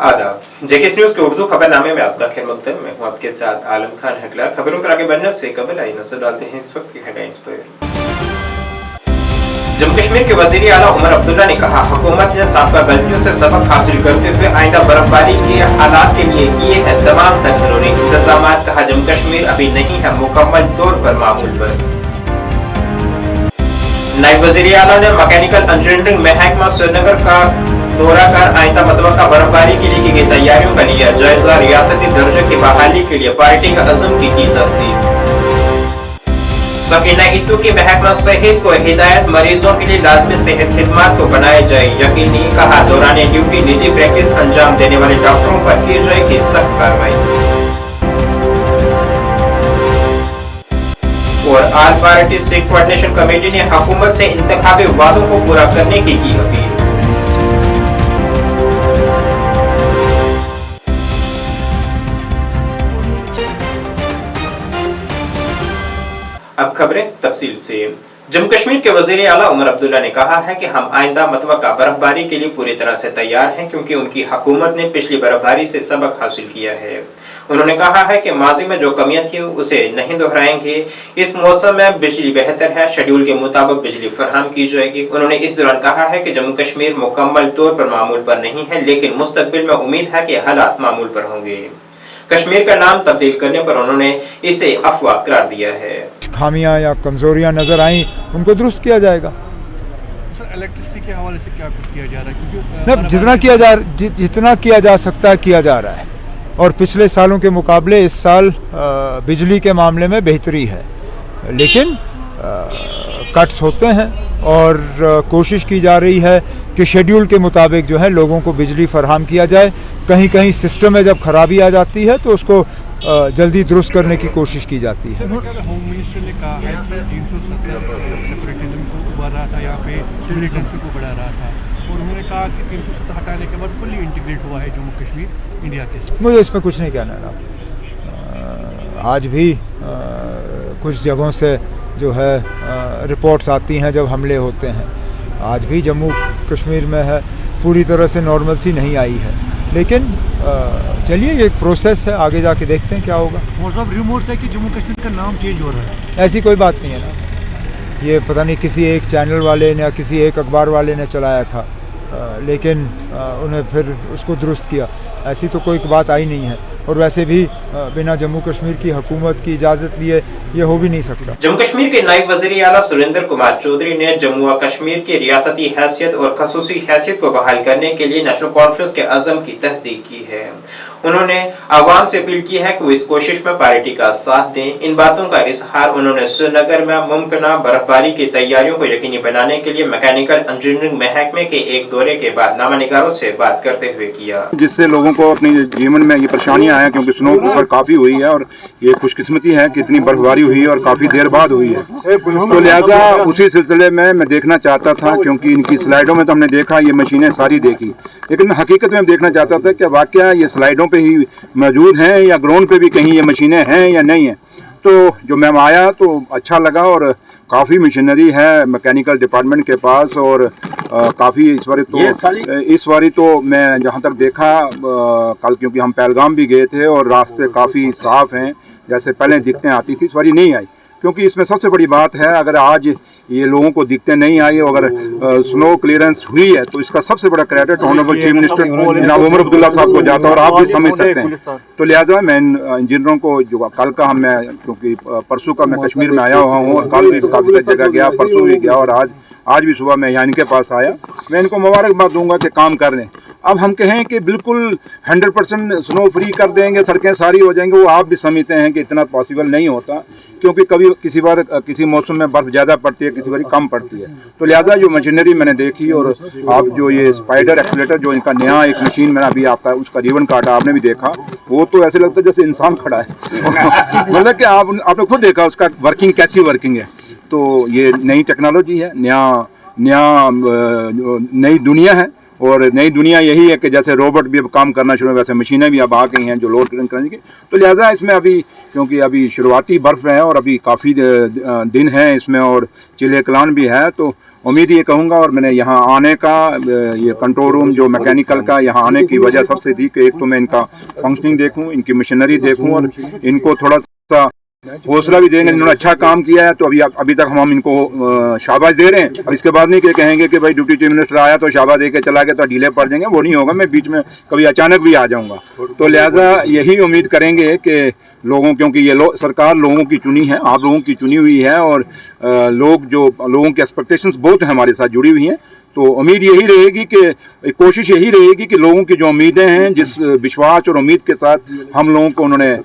आदाब, JKS news के उर्दू खबरनामे में आपका खैर मकदम। मैं हूं आपके साथ आलम खान हकला। खबरों पर आगे बढ़ने से कबल आई नजर डालते हैं इस वक्त की हेडलाइंस पर। जम्मू कश्मीर के वजीर आला उमर अब्दुल्ला ने कहा, हुकूमत ने साबका गलतियों से सबक हासिल करते हुए आइंदा बर्फबारी के हालात के लिए किए हैं तमाम तक जरूरी इंतजाम। कहा, जम्मू कश्मीर अभी नहीं है मुकम्मल तौर पर मामूल पर। नायब वजीर आला ने मैकेनिकल इंजीनियरिंग महकमा श्रीनगर का दौरा कर आइंदा मतवक्का बर्फबारी के लिए की गई तैयारियों का लिया जायजा। रियासती दर्जे की बहाली के लिए पार्टी का अज़म की तस्दीक। सकीना इत्तू की महकमा सेहत को हिदायत, मरीजों के लिए लाजमी सेहत खिदमात को बनाया जाए यकीनी। कहा, दौरान ड्यूटी निजी प्रैक्टिस अंजाम देने वाले डॉक्टरों पर की जाएगी सख्त कार्रवाई। और all party Sikh coordination committee ने हुकूमत से इंतखाबी वादों को पूरा करने की अपील। अब खबरें तफसील से। जम्मू कश्मीर के वजीर आला उमर अब्दुल्ला ने कहा है कि हम आइंदा मतवक्का बर्फबारी के लिए पूरी तरह से तैयार हैं, क्योंकि उनकी हुकूमत ने पिछली बर्फबारी से सबक हासिल किया है। उन्होंने कहा है कि माजी में जो कमियां थी उसे नहीं दोहराएंगे। इस मौसम में बिजली बेहतर है, शेड्यूल के मुताबिक बिजली फराहम की जाएगी। उन्होंने इस दौरान कहा है कि जम्मू कश्मीर मुकम्मल तौर पर मामूल पर नहीं है, लेकिन मुस्तकबिल में उम्मीद है कि हालात मामूल पर होंगे। कश्मीर का नाम तब्दील करने पर उन्होंने इसे अफवाह करार दिया है। खामियां या कमजोरियां नजर आई, उनको दुरुस्त किया जाएगा। सर, इलेक्ट्रिसिटी के हवाले से क्या कुछ किया जा रहा है? क्योंकि जितना किया जा सकता है किया जा रहा है, और पिछले सालों के मुकाबले इस साल बिजली के मामले में बेहतरी है, लेकिन कट्स होते हैं और कोशिश की जा रही है कि शेड्यूल के मुताबिक जो है लोगों को बिजली फराहम किया जाए। कहीं कहीं सिस्टम में जब खराबी आ जाती है तो उसको जल्दी दुरुस्त करने की कोशिश की जाती है। होम मिनिस्टर ने कहा है कि 370 सेपरेटिज्म को उबार रहा था, यहाँ पे मिलिटेंसी को बढ़ा रहा था, और उन्होंने कहा कि 370 हटाने के बाद फुल्ली इंटीग्रेट हुआ है जम्मू कश्मीर इंडिया के साथ। मुझे इसमें कुछ नहीं कहना है। आज भी कुछ जगहों से जो है रिपोर्ट्स आती हैं जब हमले होते हैं। आज भी जम्मू कश्मीर में है, पूरी तरह से नॉर्मलसी नहीं आई है, लेकिन चलिए ये एक प्रोसेस है, आगे जाके देखते हैं क्या होगा। और सब रूमर्स है कि जम्मू कश्मीर का नाम चेंज हो रहा है। ऐसी कोई बात नहीं है ना, ये पता नहीं किसी एक चैनल वाले ने या किसी एक अखबार वाले ने चलाया था, लेकिन उन्हें फिर उसको दुरुस्त किया। ऐसी तो कोई बात आई नहीं है, और वैसे भी बिना जम्मू कश्मीर की हुकूमत की इजाज़त लिए ये हो भी नहीं सकता। जम्मू कश्मीर के नायब वज़ीर आला सुरेंद्र कुमार चौधरी ने जम्मू व कश्मीर की रियासती हैसियत और खसूसी हैसियत को बहाल करने के लिए नेशनल कॉन्फ्रेंस के अज़म की तस्दीक की है। उन्होंने आवाम से अपील की है कि वो इस कोशिश में पार्टी का साथ दें। इन बातों का इजहार उन्होंने श्रीनगर में मुमकिना बर्फबारी की तैयारियों को यकीनी बनाने के लिए मैकेनिकल इंजीनियरिंग महकमे के एक दौरे के बाद नामानिगारों से बात करते हुए किया, जिससे लोगों को अपने जीवन में ये परेशानियां आए, क्योंकि स्नो ऊपर काफी हुई है और ये खुशकिस्मती है कि इतनी बर्फबारी हुई है और काफी देर बाद हुई है। तो लिहाजा उसी सिलसिले में मैं देखना चाहता था, क्योंकि इनकी स्लाइडों में तो हमने देखा, ये मशीनें सारी देखी, लेकिन मैं हकीकत में देखना चाहता था कि वाकया ये स्लाइडों पे ही मौजूद हैं या ग्राउंड पे भी कहीं ये मशीनें हैं या नहीं है। तो जो मैं आया तो अच्छा लगा, और काफ़ी मशीनरी है मैकेनिकल डिपार्टमेंट के पास, और काफ़ी इस बारी तो मैं जहाँ तक देखा कल, क्योंकि हम पहलगाम भी गए थे और रास्ते काफ़ी साफ़ हैं, जैसे पहले दिक्कतें आती थी, इस बारी नहीं आई। क्योंकि इसमें सबसे बड़ी बात है, अगर आज ये लोगों को दिक्कतें नहीं आई, अगर स्नो क्लियरेंस हुई है, तो इसका सबसे बड़ा क्रेडिट ऑनरेबल चीफ मिनिस्टर जनाब उमर अब्दुल्ला साहब को जाता है, और आप भी समझ सकते हैं। तो लिहाजा मैं इंजीनियरों को जो कल का मैं, क्योंकि परसों का मैं कश्मीर में आया हुआ हूँ, और कल भी काफ़ी सारी जगह गया, परसों भी गया, और आज भी सुबह मैं यहाँ इनके पास आया। मैं इनको मुबारकबाद दूंगा कि काम कर रहे हैं। अब हम कहें कि बिल्कुल 100% स्नो फ्री कर देंगे, सड़कें सारी हो जाएंगी, वो आप भी समझते हैं कि इतना पॉसिबल नहीं होता, क्योंकि कभी किसी बार किसी मौसम में बर्फ़ ज़्यादा पड़ती है, किसी बार कम पड़ती है। तो लिहाजा जो मशीनरी मैंने देखी, और आप जो ये स्पाइडर एक्सीलेटर जो इनका नया एक मशीन मैंने अभी आपका उसका रिबन काटा, आपने भी देखा, वो तो ऐसे लगता है जैसे इंसान खड़ा है। मतलब कि आपने खुद देखा उसका वर्किंग कैसी वर्किंग है। तो ये नई टेक्नोलॉजी है, नई दुनिया है, और नई दुनिया यही है कि जैसे रोबोट भी अब काम करना शुरू, वैसे मशीनें भी अब आ गई हैं जो लोड करने की। तो लिहाजा इसमें अभी, क्योंकि अभी शुरुआती बर्फ़ है और अभी काफ़ी दिन हैं इसमें, और चिले कलान भी है, तो उम्मीद ये कहूँगा, और मैंने यहाँ आने का ये कंट्रोल रूम जो मैकेनिकल का यहाँ आने की वजह सबसे थी कि एक तो मैं इनका फंक्शनिंग देखूँ, इनकी मशीनरी देखूँ और इनको थोड़ा सा हौसला भी देंगे। इन्होंने अच्छा काम किया है तो अभी तक हम इनको शाबाश दे रहे हैं। अब इसके बाद नहीं कि कहेंगे कि भाई डिप्टी चीफ मिनिस्टर आया तो शाबाश दे के चला गया तो डिले पड़ जाएंगे, वो नहीं होगा। मैं बीच में कभी अचानक भी आ जाऊंगा। तो लिहाजा यही उम्मीद करेंगे कि लोगों, क्योंकि ये सरकार लोगों की चुनी है, आप लोगों की चुनी हुई है और लोगों की एक्सपेक्टेशंस बहुत हमारे साथ जुड़ी हुई हैं। तो उम्मीद यही रहेगी कि कोशिश यही रहेगी कि लोगों की जो उम्मीदें हैं, जिस विश्वास और उम्मीद के साथ हम लोगों को उन्होंने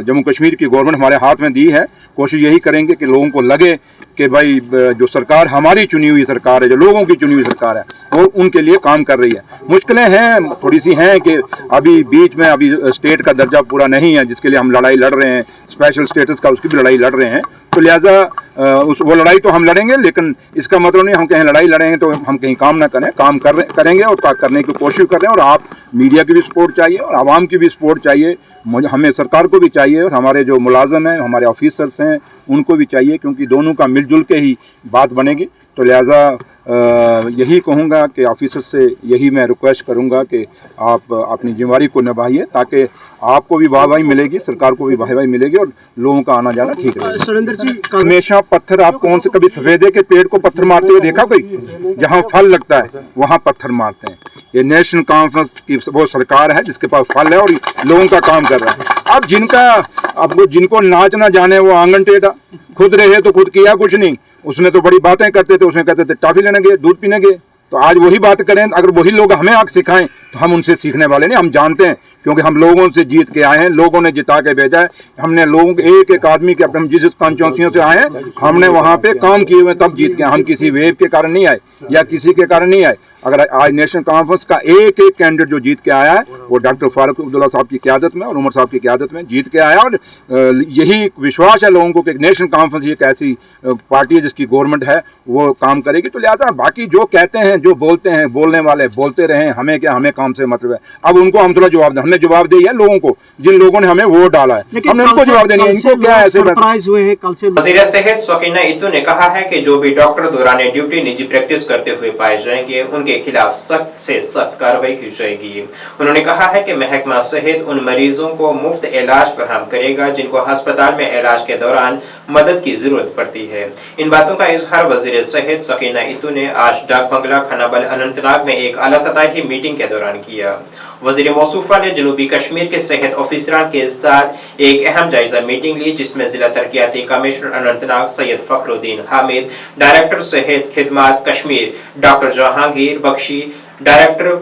जम्मू कश्मीर की गवर्नमेंट हमारे हाथ में दी है, कोशिश यही करेंगे कि लोगों को लगे कि भाई जो सरकार हमारी चुनी हुई सरकार है, जो लोगों की चुनी हुई सरकार है, वो उनके लिए काम कर रही है। मुश्किलें हैं, थोड़ी सी हैं कि अभी बीच में अभी स्टेट का दर्जा पूरा नहीं है, जिसके लिए हम लड़ाई लड़ रहे हैं, स्पेशल स्टेटस का उसकी भी लड़ाई लड़ रहे हैं। तो लिहाजा वो लड़ाई तो हम लड़ेंगे, लेकिन इसका मतलब नहीं हम कहीं लड़ाई लड़ेंगे तो हम कहीं काम ना करें। काम करेंगे और करने की कोशिश कर रहे हैं। और आप मीडिया की भी सपोर्ट चाहिए और आवाम की भी सपोर्ट चाहिए, हमें सरकार को भी चाहिए और हमारे जो मुलाजम हैं, हमारे ऑफिसर्स हैं, उनको भी चाहिए, क्योंकि दोनों का मिलजुल के ही बात बनेगी। तो लिहाजा यही कहूँगा कि ऑफिसर से यही मैं रिक्वेस्ट करूँगा कि आप अपनी जिम्मेदारी को निभाइए, ताकि आपको भी वाहवाही मिलेगी, सरकार को भी वाहवाही मिलेगी और लोगों का आना जाना ठीक रहेगा। सुरेंद्र जी, हमेशा पत्थर, आप कौन से कभी सफेदे के पेड़ को पत्थर मारते हुए देखा कोई? जहाँ फल लगता है वहाँ पत्थर मारते हैं। ये नेशनल कॉन्फ्रेंस की वो सरकार है जिसके पास फल है और लोगों का काम कर रहा है। अब जिनको नाच ना जाने वो आंगन टेढ़ा, खुद रहे तो खुद किया कुछ नहीं। उसमें तो बड़ी बातें करते थे, उसमें कहते थे टॉफी लेने गए, दूध पीने गए। तो आज वही बात करें, अगर वही लोग हमें आग सिखाएं तो हम उनसे सीखने वाले नहीं। हम जानते हैं, क्योंकि हम लोगों से जीत के आए हैं, लोगों ने जिता के भेजा है। हमने लोगों के एक एक आदमी के, हम जिस कॉन्स्टिट्यूंसियों से आए हैं, हमने वहाँ पे काम किए हुए तब जीत के। हम किसी वेव के कारण नहीं आए या किसी के कारण नहीं आए। अगर आज नेशनल कॉन्फ्रेंस का एक एक कैंडिडेट जो जीत के आया है, वो डॉक्टर फारूक अब्दुल्ला साहब की क़यादत में और उमर साहब की क़यादत में जीत के आया। और यही विश्वास है लोगों को कि नेशनल कॉन्फ्रेंस एक ऐसी पार्टी है जिसकी गवर्नमेंट है, वो काम करेगी। तो लिहाजा बाकी जो कहते हैं, जो बोलते हैं, बोलने वाले बोलते रहे, हमें क्या, हमें काम से मतलब है। अब उनको हम थोड़ा जवाब दें, हमें जवाब दे है लोगों को, जिन लोगों ने हमें वोट डाला है, हमने उनको जवाब देनी है। इनको क्या ऐसे सरप्राइज हुए हैं कल से? वज़ीर सेहत सकीना इत्तू ने कहा है कि जो भी डॉक्टर दौरान ड्यूटी निजी प्रैक्टिस करते हुए पाए जाएंगे, उनके खिलाफ सख्त से सख्त कार्रवाई की जाएगी। उन्होंने कहा है कि महकमा सेहत उन मरीजों को मुफ्त इलाज फराहम करेगा जिनको अस्पताल में इलाज के दौरान मदद की जरूरत पड़ती है। इन बातों का इजहार वज़ीर सेहत सकीना इत्तू ने आज डाक बंगला खनाबल अनंतनाग में एक आला सतही मीटिंग के दौरान किया। वज़ीर मौसूफा ने जनूबी कश्मीर के सेहत ऑफिसरान के साथ एक अहम जायजा मीटिंग ली, जिसमें जिला तरक्याती कमिश्नर अनंतनाग सैयद फखरुद्दीन हामिद, डायरेक्टर सेहत खिदमात कश्मीर डॉक्टर जहांगीर बख्शी, डायरेक्टर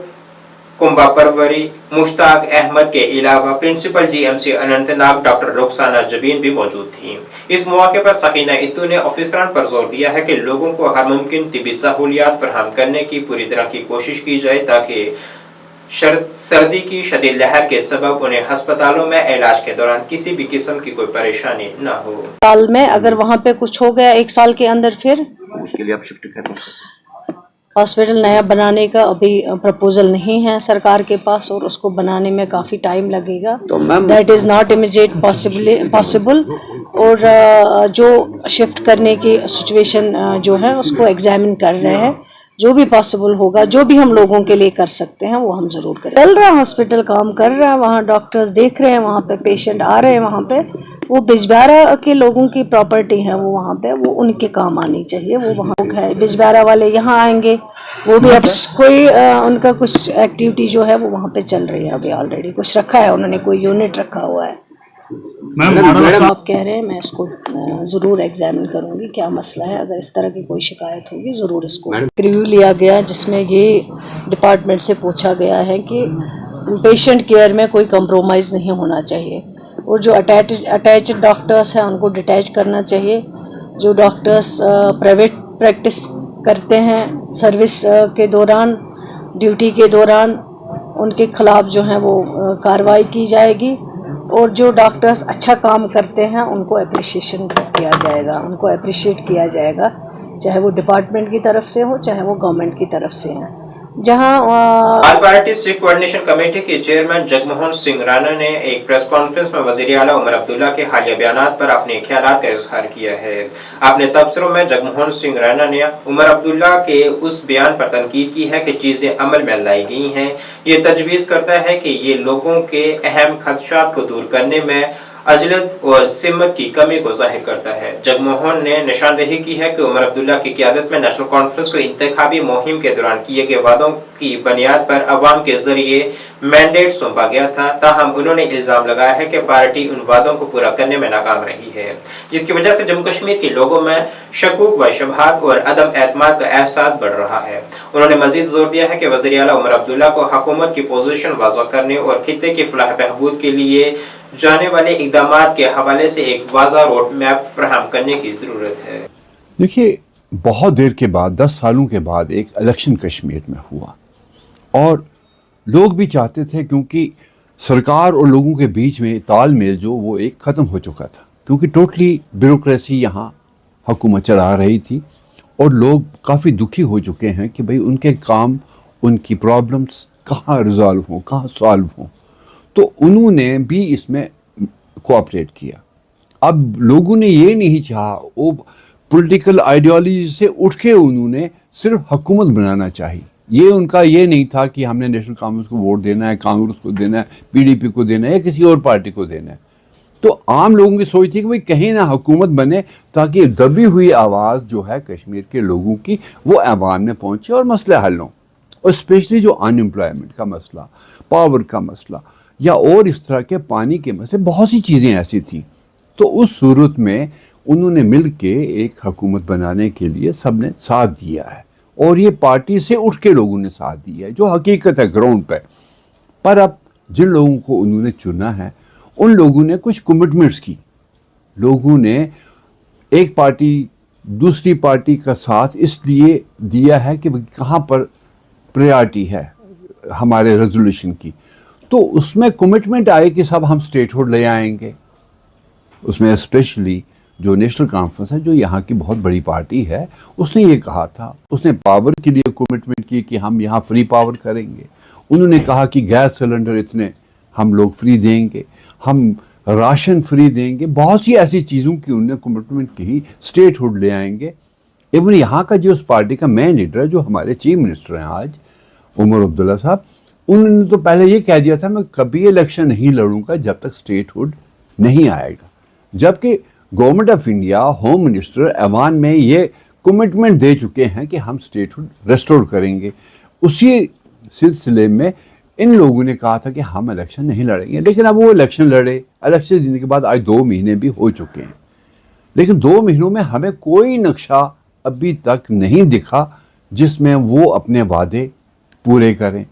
कुंभा परवरी मुश्ताक अहमद के अलावा principal GMC Anantnag doctor Rukhsana Jabeen भी मौजूद थी। इस मौके पर सकीना इत्तू ने ऑफिसरान पर जोर दिया है कि लोगों को हर मुमकिन तिब्बी सहूलियात फराहम करने की पूरी तरह की कोशिश की जाए, ताकि सर्दी की शदीद लहर के सबब उन्हें अस्पतालों में इलाज के दौरान किसी भी किस्म की कोई परेशानी न हो। साल में अगर वहाँ पे कुछ हो गया, एक साल के अंदर, फिर उसके लिए आप शिफ्ट करें। हॉस्पिटल नया बनाने का अभी प्रपोजल नहीं है सरकार के पास और उसको बनाने में काफ़ी टाइम लगेगा। That is not immediate possible. और जो शिफ्ट करने की सिचुएशन जो है उसको एग्जामिन कर रहे हैं। जो भी पॉसिबल होगा, जो भी हम लोगों के लिए कर सकते हैं, वो हम ज़रूर करें। चल रहा है, हॉस्पिटल काम कर रहा है, वहाँ डॉक्टर्स देख रहे हैं, वहाँ पे पेशेंट आ रहे हैं। वहाँ पे वो बिजबारा के लोगों की प्रॉपर्टी है, वो वहाँ पे वो उनके काम आनी चाहिए। वो वहाँ है, बिजबारा वाले यहाँ आएंगे, वो भी अब कोई उनका कुछ एक्टिविटी जो है वो वहाँ पे चल रही है। अभी ऑलरेडी कुछ रखा है उन्होंने, कोई यूनिट रखा हुआ है। आप कह रहे हैं, मैं इसको ज़रूर एग्जामिन करूंगी क्या मसला है। अगर इस तरह की कोई शिकायत होगी ज़रूर इसको रिव्यू लिया गया, जिसमें ये डिपार्टमेंट से पूछा गया है कि पेशेंट केयर में कोई कंप्रोमाइज़ नहीं होना चाहिए और जो अटैच डॉक्टर्स हैं उनको डिटैच करना चाहिए। जो डॉक्टर्स प्राइवेट प्रैक्टिस करते हैं सर्विस के दौरान, ड्यूटी के दौरान, उनके खिलाफ जो है वो कार्रवाई की जाएगी। और जो डॉक्टर्स अच्छा काम करते हैं उनको अप्रिशिएशन किया जाएगा, उनको अप्रिशिएट किया जाएगा, चाहे वो डिपार्टमेंट की तरफ से हो, चाहे वो गवर्नमेंट की तरफ से हैं। जहां all party Sikh coordination committee के चेयरमैन जगमोहन सिंह राणा ने एक प्रेस कॉन्फ्रेंस में वजीर आला उमर अब्दुल्ला के हालिया बयानात पर अपने ख्यालात का इजहार किया है। अपने तबसरों में जगमोहन सिंह राणा ने उमर अब्दुल्ला के उस बयान पर तनकीद की है कि चीजें अमल में लाई गई हैं। ये तजवीज करता है कि ये लोगों के अहम खदशात को दूर करने में अजलत और सिमत की कमी को जाहिर करता है। जगमोहन ने निशानदेही की है कि उमर अब्दुल्ला की क़यादत में नेशनल कॉन्फ्रेंस को इंतखाबी मुहिम के दौरान किए गए वादों की बुनियाद पर अवाम के जरिए मैंडेट सौंपा गया था। ताहम उन्होंने इल्जाम लगाया है कि पार्टी उन वादों को पूरा करने में नाकाम रही है, जिसकी वजह से जम्मू कश्मीर के लोगों में शकूक व शुबहात और अदम एतमाद का एहसास बढ़ रहा है। उन्होंने मजीद जोर दिया है कि वज़ीर आला उमर अब्दुल्ला को हुकूमत की पोजीशन वाज़ह करने और खित्ते की फलाह बहबूद के लिए जाने वाले इक़दामात के हवाले से एक वाज़ह रोड मैप फराहम करने की ज़रूरत है। देखिए, बहुत देर के बाद 10 सालों के बाद एक इलेक्शन कश्मीर में हुआ और लोग भी चाहते थे, क्योंकि सरकार और लोगों के बीच में तालमेल जो वो एक ख़त्म हो चुका था, क्योंकि टोटली ब्यूरोक्रेसी यहाँ हुकूमत चला रही थी और लोग काफ़ी दुखी हो चुके हैं कि भाई उनके काम, उनकी प्रॉब्लम्स कहाँ रिजॉल्व हों, कहाँ सॉल्व हों। तो उन्होंने भी इसमें कोऑपरेट किया। अब लोगों ने ये नहीं चाहा, वो पॉलिटिकल आइडियोलॉजी से उठ के उन्होंने सिर्फ हुकूमत बनाना चाहिए। ये उनका ये नहीं था कि हमने नेशनल कांग्रेस को वोट देना है, कांग्रेस को देना है, पीडीपी को देना है या किसी और पार्टी को देना है। तो आम लोगों की सोच थी कि भाई कहीं ना हुकूमत बने ताकि दबी हुई आवाज़ जो है कश्मीर के लोगों की वो अवाम में पहुँचे और मसले हल हों। और स्पेशली जो अनएम्प्लॉयमेंट का मसला, पावर का मसला या और इस तरह के पानी के मसले, बहुत सी चीज़ें ऐसी थी। तो उस सूरत में उन्होंने मिल के एक हुकूमत बनाने के लिए सब ने साथ दिया है और ये पार्टी से उठ के लोगों ने साथ दिया है, जो हकीकत है ग्राउंड पर अब जिन लोगों को उन्होंने चुना है उन लोगों ने कुछ कमिटमेंट्स की। लोगों ने एक पार्टी दूसरी पार्टी का साथ इसलिए दिया है कि कहाँ पर प्रायोरिटी है हमारे रेजोल्यूशन की, तो उसमें कमिटमेंट आए कि सब हम स्टेटहुड ले आएंगे। उसमें स्पेशली जो नेशनल कॉन्फ्रेंस है, जो यहाँ की बहुत बड़ी पार्टी है, उसने ये कहा था, उसने पावर के लिए कमिटमेंट की कि हम यहाँ फ्री पावर करेंगे। उन्होंने कहा कि गैस सिलेंडर इतने हम लोग फ्री देंगे, हम राशन फ्री देंगे, बहुत सी ऐसी चीज़ों की उन्होंने कमिटमेंट की, स्टेटहुड ले आएंगे। इवन यहाँ का जो उस पार्टी का मेन लीडर है, जो हमारे चीफ मिनिस्टर हैं आज, उमर अब्दुल्ला साहब, उन्होंने तो पहले ये कह दिया था मैं कभी इलेक्शन नहीं लड़ूंगा जब तक स्टेटहुड नहीं आएगा। जबकि government of India, home minister ऐवान में ये कमिटमेंट दे चुके हैं कि हम स्टेटहुड रेस्टोर करेंगे। उसी सिलसिले में इन लोगों ने कहा था कि हम इलेक्शन नहीं लड़ेंगे, लेकिन अब वो इलेक्शन लड़े। इलेक्शन देने के बाद आज 2 महीने भी हो चुके हैं, लेकिन 2 महीनों में हमें कोई नक्शा अभी तक नहीं दिखा जिसमें वो अपने वादे पूरे करें।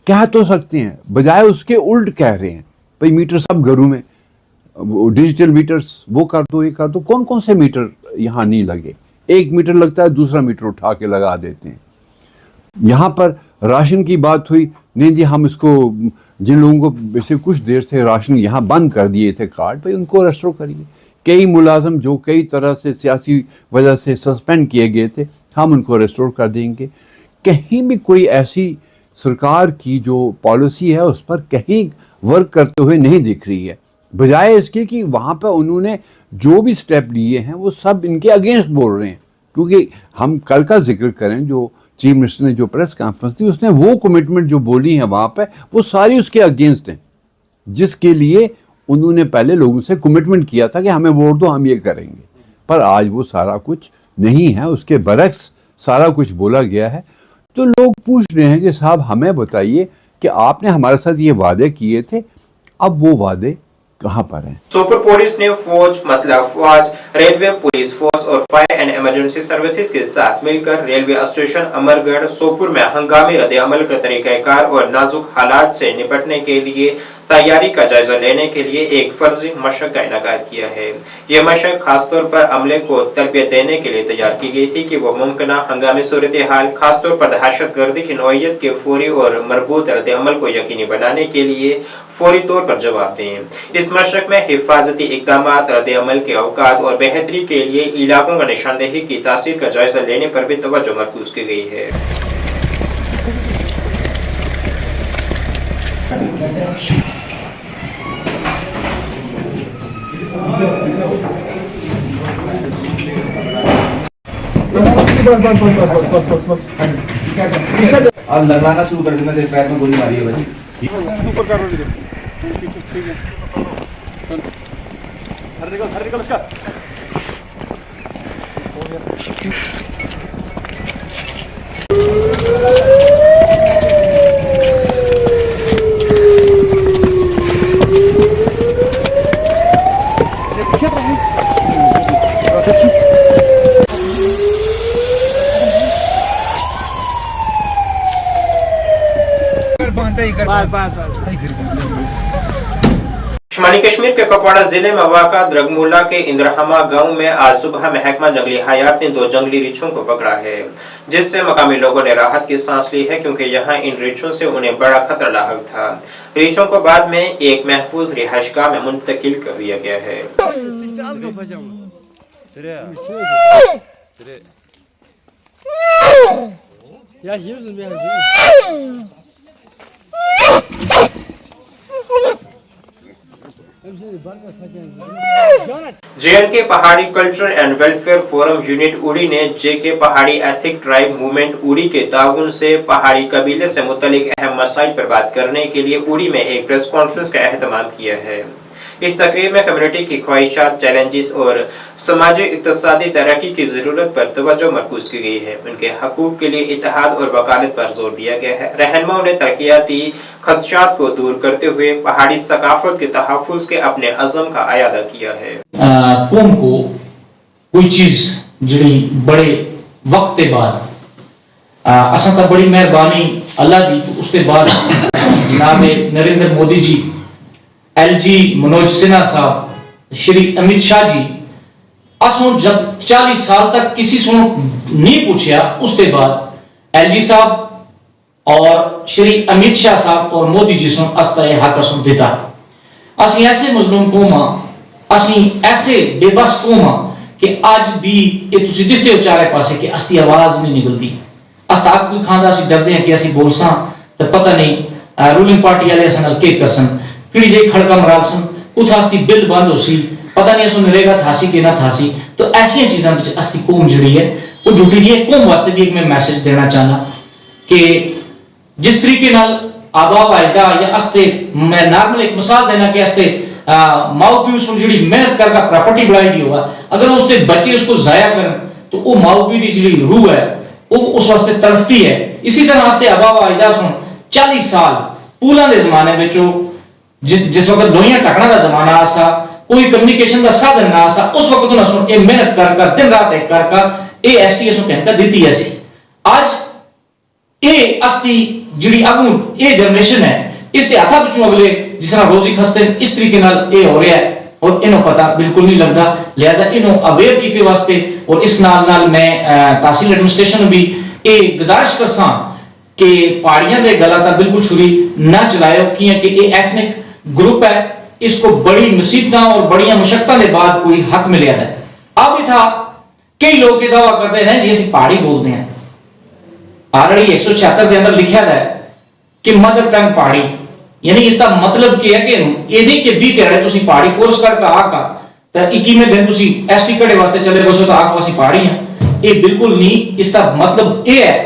कह तो सकते हैं, बजाय उसके उल्ट कह रहे हैं भाई मीटर सब घरों में, डिजिटल मीटर्स वो कर दो, ये कर दो। कौन कौन से मीटर यहाँ नहीं लगे? एक मीटर लगता है, दूसरा मीटर उठा के लगा देते हैं। यहाँ पर राशन की बात हुई, नहीं जी हम इसको, जिन लोगों को वैसे कुछ देर से राशन यहाँ बंद कर दिए थे कार्ड, भाई उनको रेस्टोर करिए। कई मुलाजम जो कई तरह से सियासी वजह से सस्पेंड किए गए थे, हम उनको रेस्टोर कर देंगे। कहीं भी कोई ऐसी सरकार की जो पॉलिसी है उस पर कहीं वर्क करते हुए नहीं दिख रही है, बजाय इसके कि वहाँ पर उन्होंने जो भी स्टेप लिए हैं वो सब इनके अगेंस्ट बोल रहे हैं। क्योंकि हम कल का जिक्र करें, जो चीफ मिनिस्टर ने जो प्रेस कॉन्फ्रेंस दी, उसने वो कमिटमेंट जो बोली है वहाँ पे, वो सारी उसके अगेंस्ट हैं, जिसके लिए उन्होंने पहले लोगों से कमिटमेंट किया था कि हमें वोट दो, हम ये करेंगे। पर आज वो सारा कुछ नहीं है, उसके बरक्स सारा कुछ बोला गया है। तो लोग पूछ रहे हैं कि साहब हमें बताइए कि आपने हमारे साथ ये वादे किए थे, अब वो वादे कहाँ पर हैं? सोपुर पुलिस ने फौज, मसला अफवाज, रेलवे पुलिस फोर्स और फायर एंड इमरजेंसी सर्विसेज के साथ मिलकर रेलवे स्टेशन अमरगढ़ सोपुर में हंगामी रद्द-ए-अमल का तरीकाकार और नाजुक हालात से निपटने के लिए तैयारी का जायजा लेने के लिए एक फर्जी मशक का इनेकाद किया है। यह मशक खासतौर पर अमले को तरबियत देने के लिए तैयार की गई थी कि वह मुमकिना हंगामी सूरत हाल, खासतौर पर दहशतगर्दी की नौइयत के फौरी और मरबूत रद्द-ए-अमल को यकीनी बनाने के लिए फौरी तौर पर जवाब दें। इस मशक में हिफाजती इक़दामात, रद्द-ए-अमल के औकात और बेहतरी के लिए इलाकों का निशानदेही की तासीर का जायजा लेने पर भी तवज्जो मरकूज की गई है। अब लगाना शुरू कर देना, तेरे पैर में गोली मारी है बस। शुमाली कश्मीर के कुपवाड़ा जिले में वाक़ा द्रगमुल्ला के इंद्रहमा गांव में आज सुबह महकमा जंगली हयात ने 2 जंगली रीछों को पकड़ा है, जिससे मकामी लोगों ने राहत की सांस ली है, क्योंकि यहां इन रीछों से उन्हें बड़ा खतरा लाहक था। रीछों को बाद में एक महफूज रिहाइशगाह में मुंतकिल कर दिया गया है। JNK पहाड़ी culture and welfare forum unit उड़ी ने JK पहाड़ी एथिक ट्राइब मूवमेंट उड़ी के ताउन से पहाड़ी कबीले से मुतल्लिक अहम मसाइल पर बात करने के लिए उड़ी में एक प्रेस कॉन्फ्रेंस का एहतमाम किया है। इस तकरीर में कम्युनिटी की ख्वाहिशात, चैलेंजेस और समाजी इक्तिसादी तरक्की की जरूरत पर तवज्जो मरकूज की गई है। उनके हकूक के लिए इत्तेहाद और वकालत पर जोर दिया गया है। रहनुमाओं ने तरक्याती खदशात को दूर करते हुए पहाड़ी सकाफत के तहफ्फुज के अपने अज़म का अयादा किया है। कौम को कोई चीज जड़ी बड़े वक्त के बाद असा तो बड़ी मेहरबानी अल्लाह दी, उसके बाद जनाब नरेंद्र मोदी जी, LG मनोज सिन्हा साहब, श्री अमित शाह जी, असों जब 40 साल तक किसी से नहीं पूछा, उसके बाद LG साहब और श्री अमित शाह साहब और मोदी जी से अस्ता हक असों दिता। असी ऐसे मजलूम कौम, असी ऐसे बेबस कौम कि आज भी ये तुसी दिखते हो चारे पासे कि अस्ती आवाज नहीं निकलती। अस्ता आग कोई खांदा असी डरदे हैं कि असी बोलसा तो पता नहीं रूलिंग पार्टी वाले असन के करसन किड़ी जे खड़का मरालसन उठास्ती बिल बंद होसी, पता नहीं असो नरेगा थासी के ना थासी। तो ऐसी चीज़ां विच अस्ती कौम जड़ी है वो जुटी दी है। कौम वास्ते भी एक मैं मैसेज देना चाहना कि जिस तरीके नाल आबा वाजदा या अस्ते मैं नॉर्मल एक मिसाल देना कि अस्ते माओ पी उस जड़ी मेहनत करके प्रॉपर्टी बनाई दी होगा, अगर उसके बच्चे उसको जाया करन तो वो माओ पी दी जड़ी रूह है वो उस वास्ते तड़पती है। इसी तरह वास्ते आबा वाजदा सुन 40 साल पूला दे जमाने विच जिस वक्त लोहियां टकना का जमाना आसा, कोई कम्युनिकेशन का साधन ना आसा, उस वक्त ना सुन ए मेहनत कर दिन रात एक कर ए एसटीएस कहकर देती ऐसी। आज ए अस्ती जिड़ी अगू ए जनरेशन है इसके हाथा पिछू अगले जिस तरह रोजी खसते इस तरीके नाल ए हो रहा है और इन्हों पता बिल्कुल नहीं लगता। लिहाजा इन्हों अवेयर कीते वास्ते और इस नाल मैं तहसील एडमिनिस्ट्रेशन भी ए गुजारिश करसा कि पहाड़ियां दे गला ता बिल्कुल छुरी ना चलायो कि ए एथनिक ग्रुप है, इसको बड़ी मुसीबतां और बड़ी मुशक्कतां के बाद कोई हक मिले है। अब भी था कई लोग ये दावा करते हैं जी असं पहाड़ी बोलते हैं, ऑलरेडी 176 के अंदर लिखा है कि मदर टंग पहाड़ी, यानी इसका मतलब क्या है कि यदि के 20 दिहाड़े तुसी पहाड़ी कोर्स करके आका तो 21वें दिन तुसी एसटी कड़े वास्ते चले बसो तो आक वासी पहाड़ी हैं। ये बिल्कुल नहीं, इसका मतलब ये है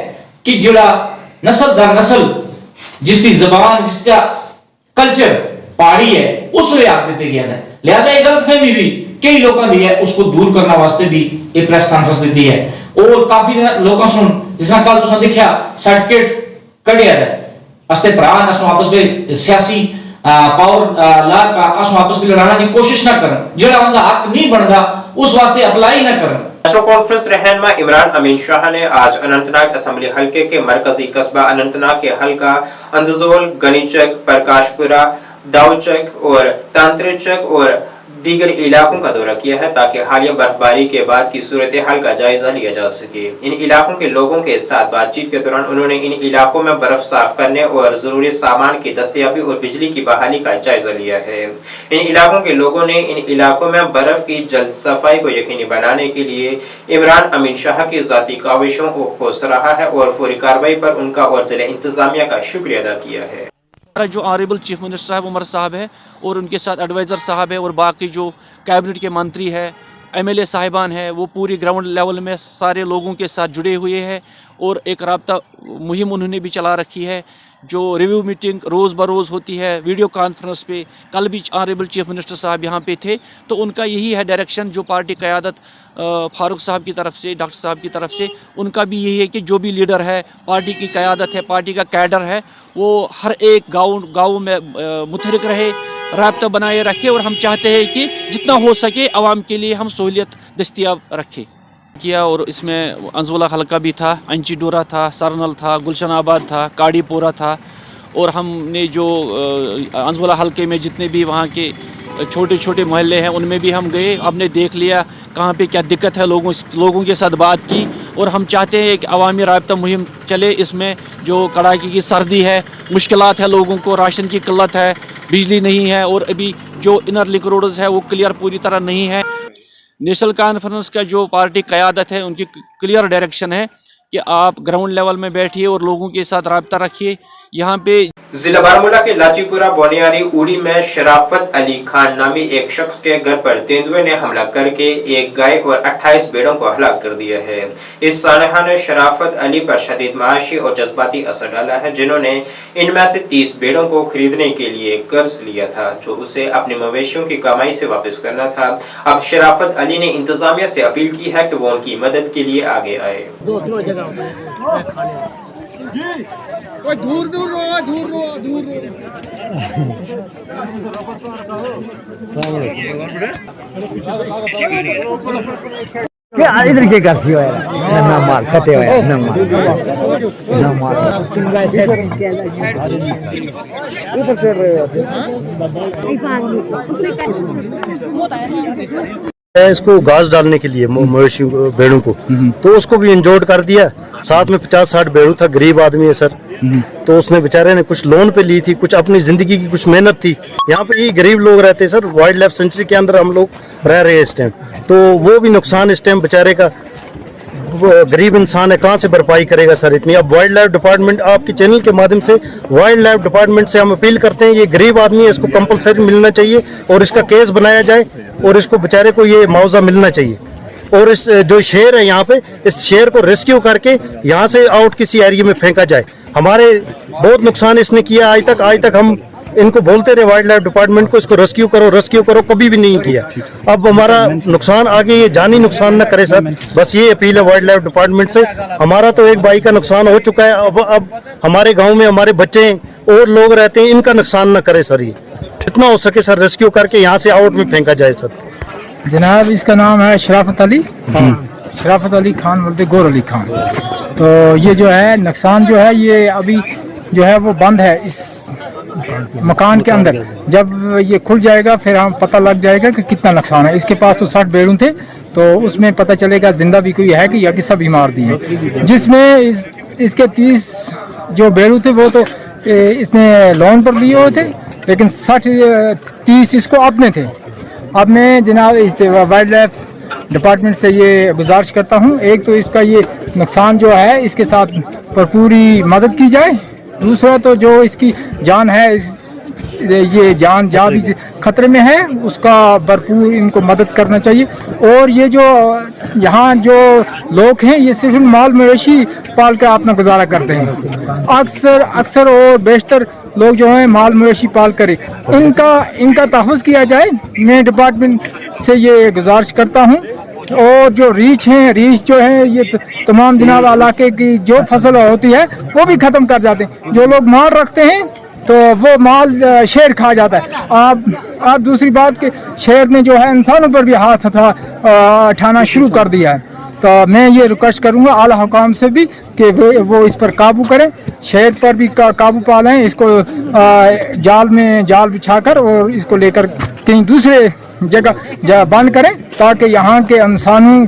कि जिहड़ा नस्ल दर नस्ल जिसकी जबान जिसका कल्चर पहाड़ी है उसको आग देते गया है। लिहाजा ये गलतफहमी भी कई लोगों की है, उसको दूर करने वास्ते भी ये प्रेस कॉन्फ्रेंस दी है। और काफी लोगों सुन जिसना कल तुसा देखा सर्टिफिकेट कढ़िया है अस्ते भरा असो आपस में सियासी पावर ला का असो आपस में लड़ाने की कोशिश ना करन, जेड़ा उनका हक नहीं बनता उस वास्ते अप्लाई ना करन। नेशनल कॉन्फ्रेंस रहनुमा इमरान अमीन शाह ने आज अनंतनाग असेंबली हलके के मरकजी कस्बा अनंतनाग के हलका अंदजोल, गनीचक, प्रकाशपुरा, दाऊचक और तांत्रिचक और दीगर इलाकों का दौरा किया है ताकि हालिया बर्फबारी के बाद की सूरत हाल का जायजा लिया जा सके। इन इलाकों के लोगों के साथ बातचीत के दौरान उन्होंने इन इलाकों में बर्फ साफ करने और जरूरी सामान की दस्तयाबी और बिजली की बहाली का जायजा लिया है। इन इलाकों के लोगों ने इन इलाकों में बर्फ की जल्द सफाई को यकीनी बनाने के लिए इमरान अमीन शाह की जाती काविशों को सराहा है और फौरी कार्रवाई पर उनका और जिला इंतजामिया का शुक्रिया अदा किया है। जो ऑनरेबल चीफ मिनिस्टर साहब उमर साहब है और उनके साथ एडवाइज़र साहब है और बाकी जो कैबिनेट के मंत्री है, एमएलए साहिबान है, वो पूरी ग्राउंड लेवल में सारे लोगों के साथ जुड़े हुए हैं और एक राब्ता मुहिम उन्होंने भी चला रखी है। जो रिव्यू मीटिंग रोज़ बरोज़ होती है वीडियो कॉन्फ्रेंस पे, कल भी ऑनरेबल चीफ मिनिस्टर साहब यहाँ पे थे, तो उनका यही है डायरेक्शन जो पार्टी क़यादत फारूक साहब की तरफ से, डॉक्टर साहब की तरफ से, उनका भी यही है कि जो भी लीडर है, पार्टी की क़यादत है, पार्टी का कैडर है, वो हर एक गाँव में मुतहरिक रहे, राब्ता बनाए रखे और हम चाहते हैं कि जितना हो सके आवाम के लिए हम सहूलियत दस्तियाब रखें किया। और इसमें अंजुला हल्का भी था, अंचीडोरा था, सरनल था, गुलशन आबाद था, काड़ीपोरा था और हमने जो अंजुला हल्के में जितने भी वहाँ के छोटे छोटे मोहल्ले हैं उनमें भी हम गए, हमने देख लिया कहाँ पे क्या दिक्कत है, लोगों के साथ बात की और हम चाहते हैं कि अवामी राब्ता मुहिम चले। इसमें जो कड़ाके की सर्दी है, मुश्किलात है, लोगों को राशन की किल्लत है, बिजली नहीं है और अभी जो इनर लिंक रोड्स है वो क्लियर पूरी तरह नहीं है। नेशनल कॉन्फ्रेंस का जो पार्टी क़यादत है उनकी क्लियर डायरेक्शन है कि आप ग्राउंड लेवल में बैठिए और लोगों के साथ राब्ता रखिए। यहाँ पे जिला बारामूला के लाचीपुरा बोनियारी उड़ी में शराफत अली खान नामी एक शख्स के घर पर तेंदुए ने हमला करके एक गाय और 28 भेड़ों को हलाक कर दिया है। इस सानहा ने शराफत अली पर शदीद माशी और जज्बाती असर डाला है, जिन्होंने इनमें से 30 भेड़ों को खरीदने के लिए कर्ज लिया था जो उसे अपने मवेशियों की कमाई से वापस करना था। अब शराफत अली ने इंतजामिया से अपील की है कि वो उनकी मदद के लिए आगे आए। इधर के करती हो ना मार सटे हो ना मार इधर कर रहे हो इसको घास डालने के लिए मवेशी भेड़ों को, तो उसको भी इंजोर्ड कर दिया। साथ में 50-60 भेड़ू था, गरीब आदमी है सर, तो उसने बेचारे ने कुछ लोन पे ली थी, कुछ अपनी जिंदगी की कुछ मेहनत थी। यहाँ पे ये गरीब लोग रहते हैं सर, वाइल्ड लाइफ सेंचुरी के अंदर हम लोग रह रहे हैं इस टाइम, तो वो भी नुकसान इस टाइम बेचारे का, गरीब इंसान है, कहाँ से भरपाई करेगा सर इतनी। अब वाइल्ड लाइफ डिपार्टमेंट, आपके चैनल के माध्यम से वाइल्ड लाइफ डिपार्टमेंट से हम अपील करते हैं, ये गरीब आदमी है, इसको कंपलसरी मिलना चाहिए और इसका केस बनाया जाए और इसको बेचारे को ये मुआवजा मिलना चाहिए। और इस जो शेर है यहाँ पे, इस शेर को रेस्क्यू करके यहाँ से आउट किसी एरिया में फेंका जाए। हमारे बहुत नुकसान इसने किया आज तक हम इनको बोलते रहे वाइल्ड लाइफ डिपार्टमेंट को, इसको रेस्क्यू करो, कभी भी नहीं किया। अब हमारा नुकसान आगे ये जानी नुकसान न करे सर, बस ये अपील है वाइल्ड लाइफ डिपार्टमेंट से। हमारा तो एक भाई का नुकसान हो चुका है, अब हमारे गांव में हमारे बच्चे और लोग रहते हैं, इनका नुकसान न करे सर, ये जितना हो सके सर रेस्क्यू करके यहाँ से आउट में फेंका जाए सर। जनाब इसका नाम है शराफत अली खान, शराफत अली खान बोलते गोर अली खान। तो ये जो है नुकसान जो है ये अभी जो है वो बंद है इस मकान के अंदर, जब ये खुल जाएगा फिर हम पता लग जाएगा कि कितना नुकसान है। इसके पास तो 60 भेड़ू थे, तो उसमें पता चलेगा जिंदा भी कोई है कि या कि सभी मार दिए, जिसमें इसके 30 जो भेड़ू थे वो तो इसने लोन पर लिए हुए थे, लेकिन 30 इसको अपने थे। अब मैं जनाब इस वाइल्ड लाइफ डिपार्टमेंट से ये गुजारिश करता हूँ, एक तो इसका ये नुकसान जो है इसके साथ पूरी मदद की जाए, दूसरा तो जो इसकी जान है ये जान भी खतरे में है, उसका भरपूर इनको मदद करना चाहिए। और ये जो यहाँ जो लोग हैं ये सिर्फ माल मवेशी पाल कर अपना गुजारा करते हैं, अक्सर और बेशतर लोग जो हैं माल मवेशी पाल कर, इनका तहफ़्फ़ुज़ किया जाए। मैं डिपार्टमेंट से ये गुजारिश करता हूँ। और जो रीछ जो है ये तमाम जनाब इलाके की जो फसल होती है वो भी ख़त्म कर जाते हैं। जो लोग माल रखते हैं तो वो माल शेर खा जाता है। आप दूसरी बात कि शेर ने जो है इंसानों पर भी हाथ उठाना शुरू कर दिया है। तो मैं ये रिक्वेस्ट करूँगा आला हुकाम से भी कि वो इस पर काबू करें, शेर पर भी काबू पालें, इसको जाल बिछाकर और इसको लेकर कहीं दूसरे जगह बंद करें, ताकि यहाँ के इंसानों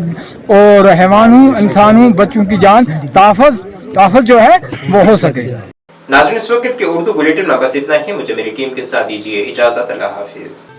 और हैवानों बच्चों की जान तहफ़्फ़ुज़ जो है वो हो सके। नाज़रीन, इस वक्त के उर्दू बुलेटिन में बस इतना ही। मुझे मेरी टीम के साथ दीजिए इजाज़त। अल्लाह हाफिज़।